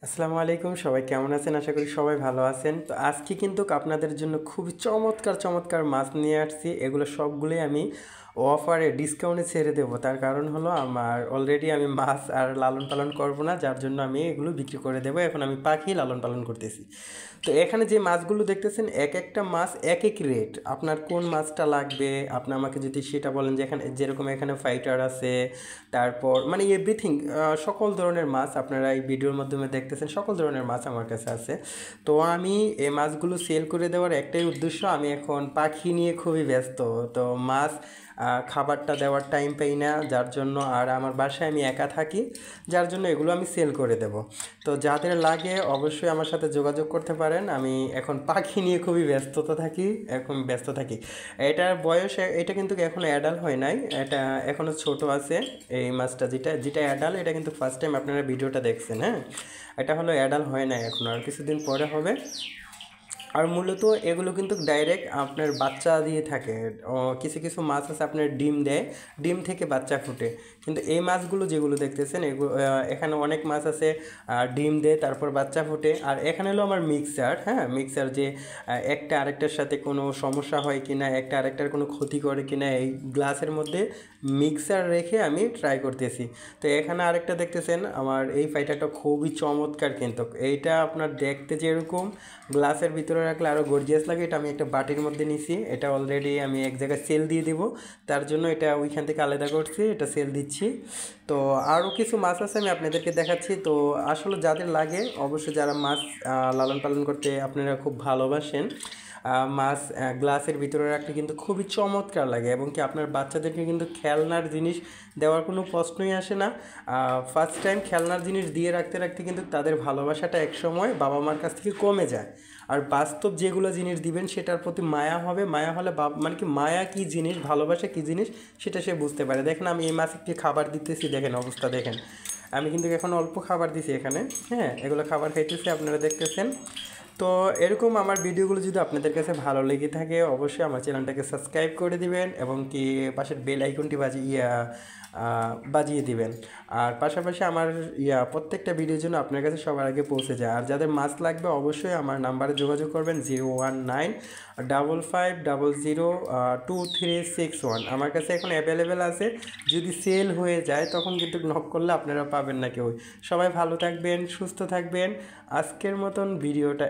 আসসালামু আলাইকুম, সবাই কেমন আছেন? আশা করি সবাই ভালো আছেন। তো আজকে কিন্তু আপনাদের জন্য খুবই চমৎকার চমৎকার মাছ নিয়ে আসছি। এগুলো সবগুলোই আমি অফারে ডিসকাউন্টে ছেড়ে দেবো। তার কারণ হলো আমার অলরেডি আমি মাছ আর লালন পালন করব না, যার জন্য আমি এগুলো বিক্রি করে দেবো। এখন আমি পাখি লালন পালন করতেছি। তো এখানে যে মাছগুলো দেখতেছেন, এক একটা মাছ এক এক রেট। আপনার কোন মাছটা লাগবে আপনি আমাকে যদি সেটা বলেন, যে এখানে যেরকম এখানে ফাইটার আছে, তারপর মানে এভরিথিং, সকল ধরনের মাছ আপনারা এই ভিডিওর মাধ্যমে দেখতেছেন, সকল ধরনের মাছ আমার কাছে আছে। তো আমি এই মাছগুলো সেল করে দেওয়ার একটাই উদ্দেশ্য, আমি এখন পাখি নিয়ে খুবই ব্যস্ত। তো মাছ খাবারটা দেওয়ার টাইম পাই না, যার জন্য আর আমার বাসায় আমি একা থাকি, যার জন্য এগুলো আমি সেল করে দেব। তো যাদের লাগে অবশ্যই আমার সাথে যোগাযোগ করতে পারেন। আমি এখন পাখি নিয়ে খুবই ব্যস্ত থাকি। এটার বয়স এটা কিন্তু এখনো অ্যাডাল্ট হয় নাই, এটা এখনো ছোট আছে। এই মাছটা যেটা যেটা অ্যাডাল্ট, এটা কিন্তু ফার্স্ট টাইম আপনারা ভিডিওটা দেখছেন। হ্যাঁ, এটা হলো অ্যাডাল্ট হয় নাই এখনো, আর কিছুদিন পরে হবে। আর মূলত এগুলো কিন্তু ডাইরেক্ট আপনার বাচ্চা দিয়ে থাকে। কিছু কিছু মাছ আছে আপনার ডিম দেয়, ডিম থেকে বাচ্চা ফুটে। কিন্তু এই মাছগুলো যেগুলো দেখতেছেন, এগুলো এখানে অনেক মাছ আছে ডিম দেয় তারপর বাচ্চা ফুটে। আর এখানে হলো আমার মিক্সার, হ্যাঁ মিক্সার, যে একটা আরেকটার সাথে কোনো সমস্যা হয় কিনা, একটা আরেকটার কোনো ক্ষতি করে কিনা, এই গ্লাসের মধ্যে মিক্সার রেখে আমি ট্রাই করতেছি। তো এখানে আরেকটা দেখতেছেন, আমার এই ফাইটারটা খুবই চমৎকার। কিন্তু এইটা আপনার দেখতে যেরকম, গ্লাসের ভিতরে রাখলে আরও গর্জিয়াস লাগে। এটা আমি একটা বাটির মধ্যে নিছি, এটা অলরেডি আমি এক জায়গায় সেল দিয়ে দিব, তার জন্য এটা ওইখান থেকে আলাদা করছি, এটা সেল দিচ্ছি। তো আরও কিছু মাছ আছে, আমি আপনাদেরকে দেখাচ্ছি। তো আসলে যাদের লাগে, অবশ্যই যারা মাছ লালন পালন করতে আপনারা খুব ভালোবাসেন, মাছ গ্লাসের ভিতরে রাখলে কিন্তু খুবই চমৎকার লাগে, এবং কি আপনার বাচ্চাদেরকে কিন্তু খেলনার জিনিস দেওয়ার কোনো প্রশ্নই আসে না। ফার্স্ট টাইম খেলনার জিনিস দিয়ে রাখতে রাখতে কিন্তু তাদের ভালোবাসাটা একসময় বাবা মার কাছ থেকে কমে যায়। আর বাস্তব যেগুলো জিনিস দিবেন সেটার প্রতি মায়া হবে, মায়া হলে মানে কি মায়া কী জিনিস, ভালোবাসা কী জিনিস, সেটা সে বুঝতে পারে। দেখেন আমি এই মাছকে খাবার দিতেছি, দেখেন অবস্থা দেখেন। আমি কিন্তু এখন অল্প খাবার দিছি এখানে, হ্যাঁ এগুলো খাবার খাইতেছি, আপনারা দেখতেছেন। তো এরকম আমার ভিডিওগুলো যদি আপনাদের কাছে ভালো লেগে থাকে, অবশ্যই আমার চ্যানেলটাকে সাবস্ক্রাইব করে দিবেন, এবং কি পাশের বেল আইকনটি বাজিয়ে দিবেন। আর পাশাপাশি আমার প্রত্যেকটা ভিডিওর জন্য আপনার কাছে সবার আগে পৌঁছে যায়। আর যাদের মাছ লাগবে অবশ্যই আমার নাম্বারে যোগাযোগ করবেন, 019-5500-2361। আমার কাছে এখন অ্যাভেলেবেল আছে, যদি সেল হয়ে যায় তখন কিন্তু নক করলে আপনারা পাবেন না কেউ। সবাই ভালো থাকবেন, সুস্থ থাকবেন। আজকের মতন ভিডিওটা